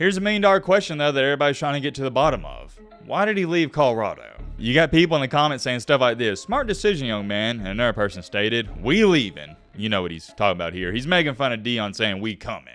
Here's a $1 million question, though, that everybody's trying to get to the bottom of. Why did he leave Colorado? You got people in the comments saying stuff like this. Smart decision, young man. And another person stated, we leaving. You know what he's talking about here. He's making fun of Dion saying we coming.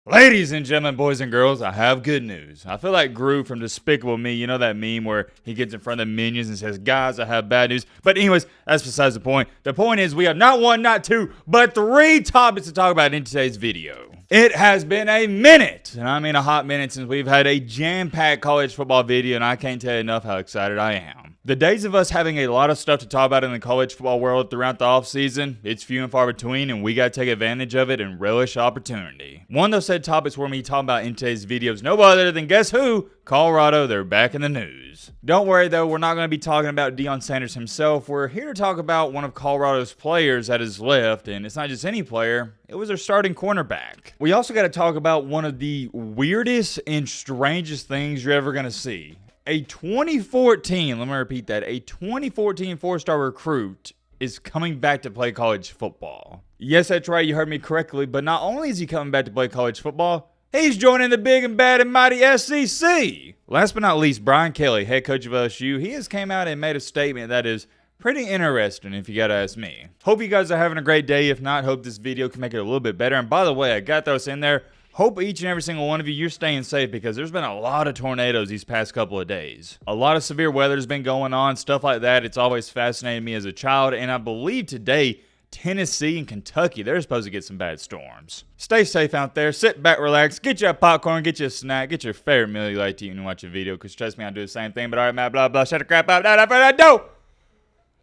Ladies and gentlemen, boys and girls, I have good news. I feel like Gru from Despicable Me, you know that meme where he gets in front of the minions and says, guys, I have bad news. But anyways, that's besides the point. The point is we have not one, not two, but 3 topics to talk about in today's video. It has been a minute, and I mean a hot minute, since we've had a jam-packed college football video, and I can't tell you enough how excited I am. The days of us having a lot of stuff to talk about in the college football world throughout the offseason, it's few and far between, and we got to take advantage of it and relish opportunity. One of those said topics we're going to be talking about in today's video is no other than, guess who? Colorado. They're back in the news. Don't worry though, we're not going to be talking about Deion Sanders himself. We're here to talk about one of Colorado's players that has left, and it's not just any player. It was their starting cornerback. We also got to talk about one of the weirdest and strangest things you're ever going to see. A 2014, let me repeat that, a 2014 4-star recruit is coming back to play college football. Yes, that's right, you heard me correctly, but not only is he coming back to play college football, he's joining the big and bad and mighty SEC. Last but not least, Brian Kelly, head coach of LSU, he has came out and made a statement that is pretty interesting, if you gotta ask me. Hope you guys are having a great day. If not, hope this video can make it a little bit better. And by the way, I got those in there. Hope each and every single one of you, you're staying safe, because there's been a lot of tornadoes these past couple of days. A lot of severe weather's been going on, stuff like that. It's always fascinated me as a child, and I believe today, Tennessee and Kentucky, they're supposed to get some bad storms. Stay safe out there. Sit back, relax, get you a popcorn, get you a snack, get your favorite meal you like to eat and watch a video, because trust me, I do the same thing. But alright, man, blah, blah, shut the crap up. Now, further ado,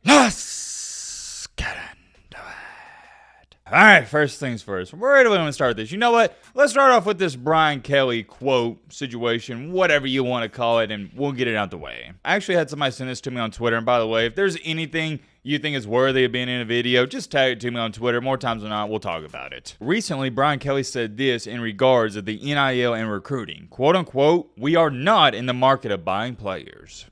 let's get into it. Alright, first things first. Where do we want to start with this? You know what? Let's start off with this Brian Kelly quote situation, whatever you want to call it, and we'll get it out the way. I actually had somebody send this to me on Twitter, and by the way, if there's anything you think is worthy of being in a video, just tag it to me on Twitter. More times than not, we'll talk about it. Recently, Brian Kelly said this in regards of the NIL and recruiting. Quote unquote, we are not in the market of buying players.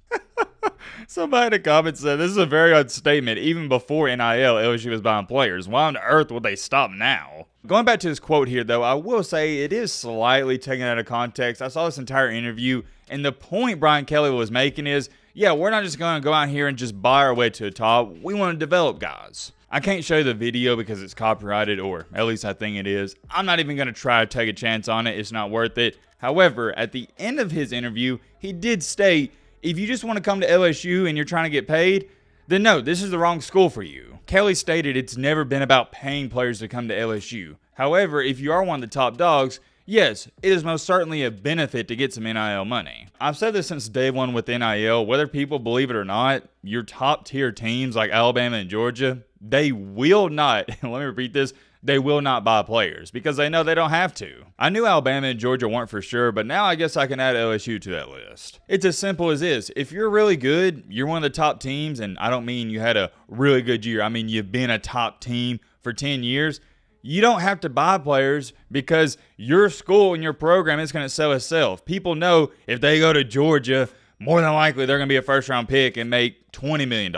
Somebody in the comments said this is a very odd statement. Even before NIL, LSU was buying players. Why on earth would they stop now? Going back to his quote here, though, I will say it is slightly taken out of context. I saw this entire interview, and the point Brian Kelly was making is, yeah, we're not just going to go out here and just buy our way to the top. We want to develop guys. I can't show you the video because it's copyrighted, or at least I think it is. I'm not even going to try to take a chance on it. It's not worth it. However, at the end of his interview, he did state, if you just want to come to LSU and you're trying to get paid, then no, this is the wrong school for you. Kelly stated it's never been about paying players to come to LSU. However, if you are one of the top dogs, yes, it is most certainly a benefit to get some NIL money. I've said this since day one with NIL, whether people believe it or not, your top tier teams like Alabama and Georgia, they will not, let me repeat this, they will not buy players because they know they don't have to. I knew Alabama and Georgia weren't for sure, but now I guess I can add LSU to that list. It's as simple as this. If you're really good, you're one of the top teams, and I don't mean you had a really good year. I mean you've been a top team for 10 years. You don't have to buy players because your school and your program is going to sell itself. People know if they go to Georgia, more than likely they're going to be a first-round pick and make $20 million.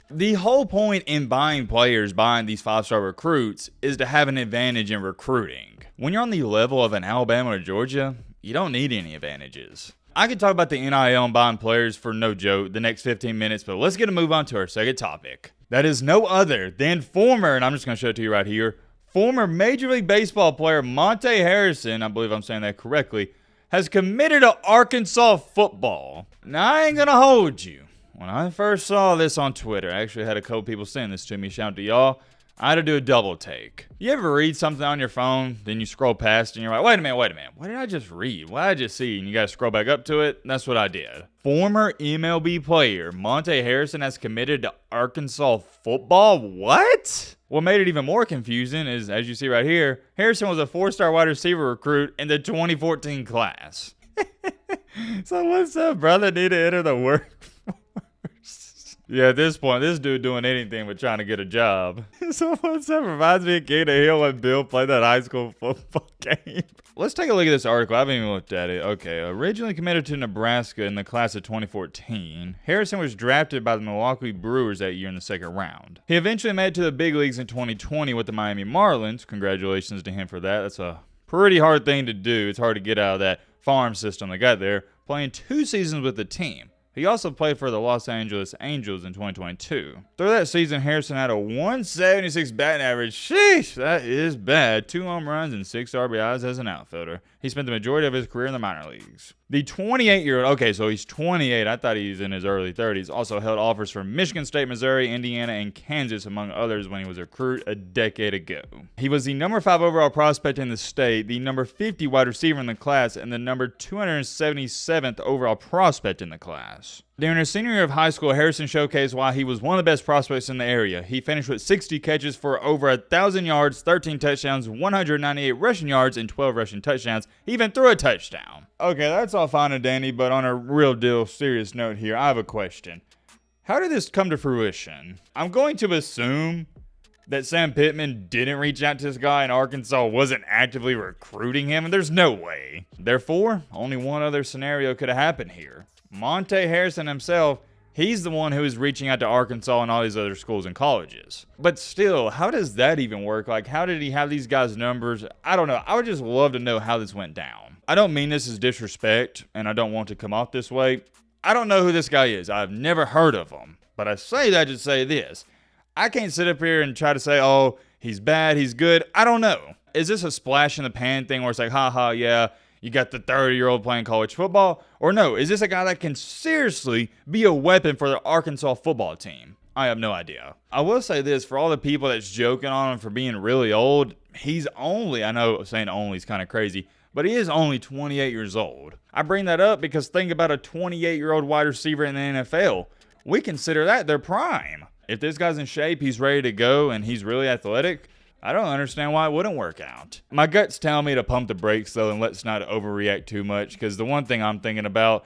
The whole point in buying players, buying these 5-star recruits, is to have an advantage in recruiting. When you're on the level of an Alabama or Georgia, you don't need any advantages. I could talk about the NIL and buying players for no joke the next 15 minutes, but let's get to move on to our second topic. That is no other than former, and I'm just going to show it to you right here, former Major League Baseball player Monte Harrison, I believe I'm saying that correctly, has committed to Arkansas football. Now, I ain't going to hold you. When I first saw this on Twitter, I actually had a couple people send this to me. Shout out to y'all. I had to do a double take. You ever read something on your phone, then you scroll past and you're like, wait a minute. What did I just read? What did I just see? And you got to scroll back up to it. That's what I did. Former MLB player Monte Harrison has committed to Arkansas football. What? What made it even more confusing is, as you see right here, Harrison was a 4-star wide receiver recruit in the 2014 class. So what's up, brother? Need to enter the workforce. Yeah, at this point, this dude doing anything but trying to get a job. So what's up? Reminds me of Gator Hill and Bill played that high school football game. Let's take a look at this article. I haven't even looked at it. Okay, originally committed to Nebraska in the class of 2014, Harrison was drafted by the Milwaukee Brewers that year in the second round. He eventually made it to the big leagues in 2020 with the Miami Marlins. Congratulations to him for that. That's a pretty hard thing to do. It's hard to get out of that farm system they got there, playing 2 seasons with the team. He also played for the Los Angeles Angels in 2022. Through that season, Harrison had a 176 batting average. Sheesh, that is bad. 2 home runs and 6 RBIs as an outfielder. He spent the majority of his career in the minor leagues. The 28-year-old, okay, so he's 28. I thought he was in his early 30s. Also held offers from Michigan State, Missouri, Indiana, and Kansas, among others, when he was a recruit a decade ago. He was the number 5 overall prospect in the state, the number 50 wide receiver in the class, and the number 277th overall prospect in the class. During his senior year of high school, Harrison showcased why he was one of the best prospects in the area. He finished with 60 catches for over 1,000 yards, 13 touchdowns, 198 rushing yards, and 12 rushing touchdowns. He even threw a touchdown. Okay, that's all fine and dandy, but on a real deal serious note here, I have a question. How did this come to fruition? I'm going to assume that Sam Pittman didn't reach out to this guy and Arkansas wasn't actively recruiting him, and there's no way. Therefore, only one other scenario could have happened here. Monte Harrison himself, he's the one who is reaching out to Arkansas and all these other schools and colleges. But still, how does that even work? Like, how did he have these guys' numbers? I don't know. I would just love to know how this went down. I don't mean this as disrespect, and I don't want to come off this way. I don't know who this guy is. I've never heard of him. But I say that to say this. I can't sit up here and try to say, oh, he's bad, he's good. I don't know. Is this a splash in the pan thing where it's like, haha, yeah, you got the 30-year-old playing college football? Or no, is this a guy that can seriously be a weapon for the Arkansas football team? I have no idea. I will say this, for all the people that's joking on him for being really old, he's only, I know saying only is kind of crazy, but he is only 28 years old. I bring that up because think about a 28-year-old wide receiver in the NFL. We consider that their prime. If this guy's in shape, he's ready to go, and he's really athletic, I don't understand why it wouldn't work out. My gut's telling me to pump the brakes, though, and let's not overreact too much, because the one thing I'm thinking about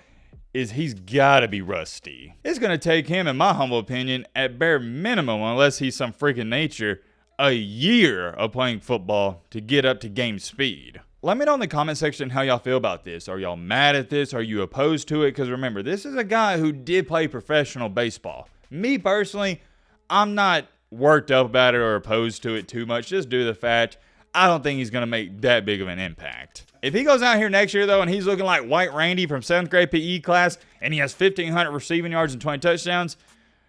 is he's got to be rusty. It's going to take him, in my humble opinion, at bare minimum, unless he's some freaking nature, a year of playing football to get up to game speed. Let me know in the comment section how y'all feel about this. Are y'all mad at this? Are you opposed to it? Because remember, this is a guy who did play professional baseball. Me personally, I'm not worked up about it or opposed to it too much, just due to the fact I don't think he's going to make that big of an impact. If he goes out here next year, though, and he's looking like White Randy from 7th grade PE class, and he has 1,500 receiving yards and 20 touchdowns,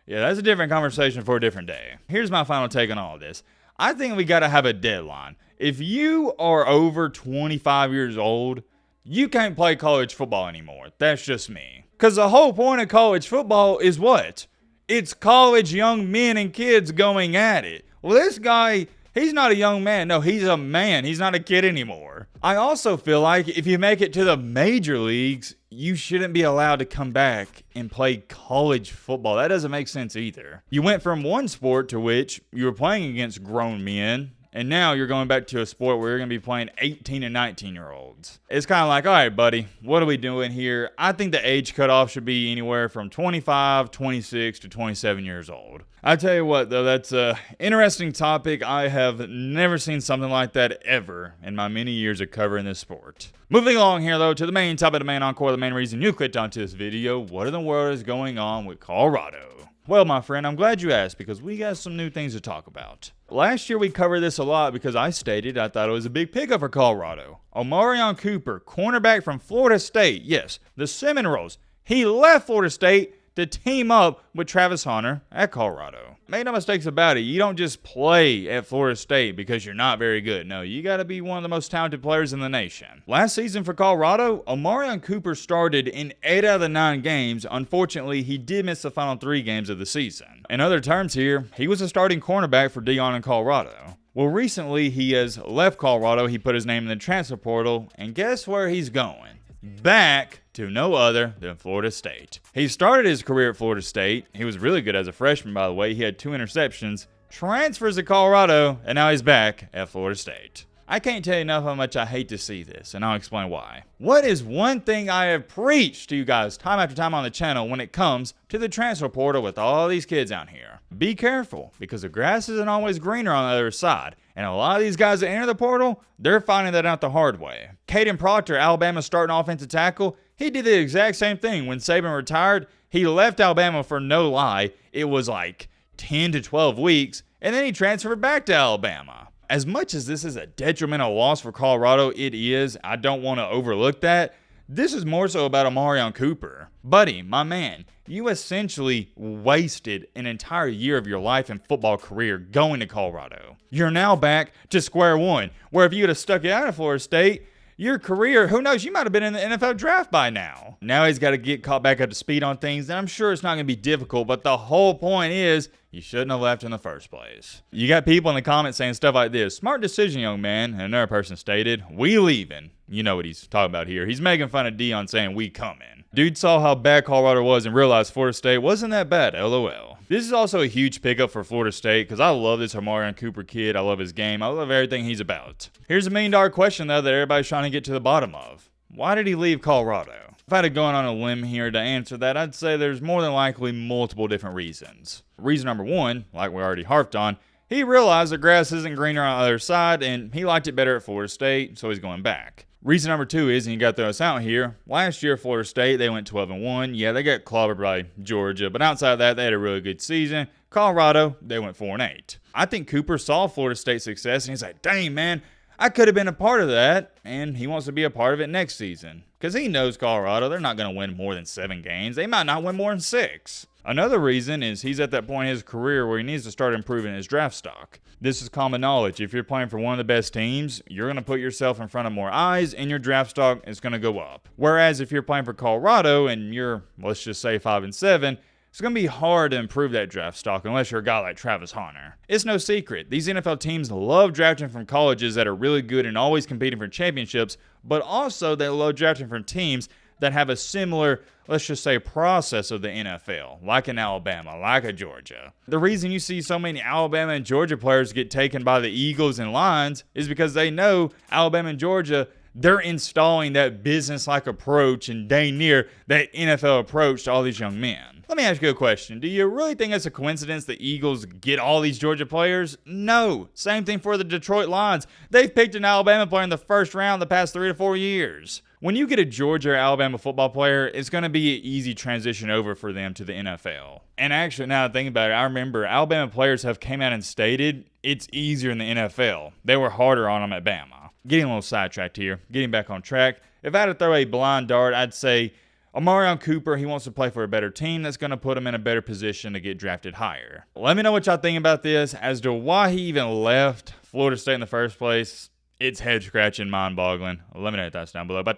yeah, that's a different conversation for a different day. Here's my final take on all of this. I think we got to have a deadline. If you are over 25 years old, you can't play college football anymore. That's just me. Because the whole point of college football is what? It's college young men and kids going at it. Well, this guy, he's not a young man. No, he's a man. He's not a kid anymore. I also feel like if you make it to the major leagues, you shouldn't be allowed to come back and play college football. That doesn't make sense either. You went from one sport to which you were playing against grown men, and now you're going back to a sport where you're going to be playing 18 and 19-year-olds. It's kind of like, all right, buddy, what are we doing here? I think the age cutoff should be anywhere from 25, 26 to 27 years old. I tell you what, though, that's an interesting topic. I have never seen something like that ever in my many years of covering this sport. Moving along here, though, to the main topic, the main encore, the main reason you clicked onto this video. What in the world is going on with Colorado? Well, my friend, I'm glad you asked because we got some new things to talk about. Last year we covered this a lot because I stated I thought it was a big pickup for Colorado. Omarion Cooper, cornerback from Florida State. Yes, the Seminoles. He left Florida State to team up with Travis Hunter at Colorado. Make no mistakes about it. You don't just play at Florida State because you're not very good. No, you got to be one of the most talented players in the nation. Last season for Colorado, Omarion Cooper started in 8 out of the 9 games. Unfortunately, he did miss the final 3 games of the season. In other terms here, he was a starting cornerback for Deion in Colorado. Well, recently he has left Colorado. He put his name in the transfer portal, and guess where he's going? Back to no other than Florida State. He started his career at Florida State. He was really good as a freshman, by the way. He had 2 interceptions, transfers to Colorado, and now he's back at Florida State. I can't tell you enough how much I hate to see this, and I'll explain why. What is one thing I have preached to you guys time after time on the channel when it comes to the transfer portal with all these kids out here? Be careful, because the grass isn't always greener on the other side, and a lot of these guys that enter the portal, they're finding that out the hard way. Caden Proctor, Alabama's starting offensive tackle, he did the exact same thing when Saban retired. He left Alabama for no lie. It was like 10 to 12 weeks, and then he transferred back to Alabama. As much as this is a detrimental loss for Colorado, it is. I don't want to overlook that. This is more so about Amarion Cooper. Buddy, my man, you essentially wasted an entire year of your life and football career going to Colorado. You're now back to square one, where if you would have stuck it out of Florida State, your career, who knows, you might have been in the NFL draft by now. Now he's got to get caught back up to speed on things, and I'm sure it's not going to be difficult, but the whole point is you shouldn't have left in the first place. You got people in the comments saying stuff like this: smart decision, young man. And another person stated, we leaving. You know what he's talking about here. He's making fun of Deion saying we coming. Dude saw how bad Colorado was and realized Florida State wasn't that bad, LOL. This is also a huge pickup for Florida State because I love this Amarion Cooper kid. I love his game. I love everything he's about. Here's a $1 million question, though, that everybody's trying to get to the bottom of. Why did he leave Colorado? If I had to go on a limb here to answer that, I'd say there's more than likely multiple different reasons. Reason number one, like we already harped on, he realized the grass isn't greener on the other side, and he liked it better at Florida State, so he's going back. Reason number two is, and you got to throw us out here, last year Florida State, they went 12-1. Yeah, they got clobbered by Georgia, but outside of that, they had a really good season. Colorado, they went 4-8. I think Cooper saw Florida State's success, and he's like, dang, man, I could have been a part of that, and he wants to be a part of it next season. Because he knows Colorado, they're not going to win more than 7 games. They might not win more than 6. Another reason is he's at that point in his career where he needs to start improving his draft stock. This is common knowledge. If you're playing for one of the best teams, you're going to put yourself in front of more eyes and your draft stock is going to go up. Whereas if you're playing for Colorado and you're, let's just say 5-7, it's going to be hard to improve that draft stock unless you're a guy like Travis Hunter. It's no secret. These NFL teams love drafting from colleges that are really good and always competing for championships, but also they love drafting from teams that have a similar, let's just say, process of the NFL, like in Alabama, like a Georgia. The reason you see so many Alabama and Georgia players get taken by the Eagles and Lions is because they know Alabama and Georgia, they're installing that business-like approach and dang near that NFL approach to all these young men. Let me ask you a question. Do you really think it's a coincidence the Eagles get all these Georgia players? No. Same thing for the Detroit Lions. They've picked an Alabama player in the first round the past 3 to 4 years. When you get a Georgia or Alabama football player, it's going to be an easy transition over for them to the NFL. And actually, now that I think about it, I remember Alabama players have came out and stated it's easier in the NFL. They were harder on them at Bama. Getting a little sidetracked here, getting back on track. If I had to throw a blind dart, I'd say Amarion Cooper, he wants to play for a better team that's going to put him in a better position to get drafted higher. Let me know what y'all think about this. As to why he even left Florida State in the first place, it's head-scratching, mind-boggling. Let me know your thoughts down below. But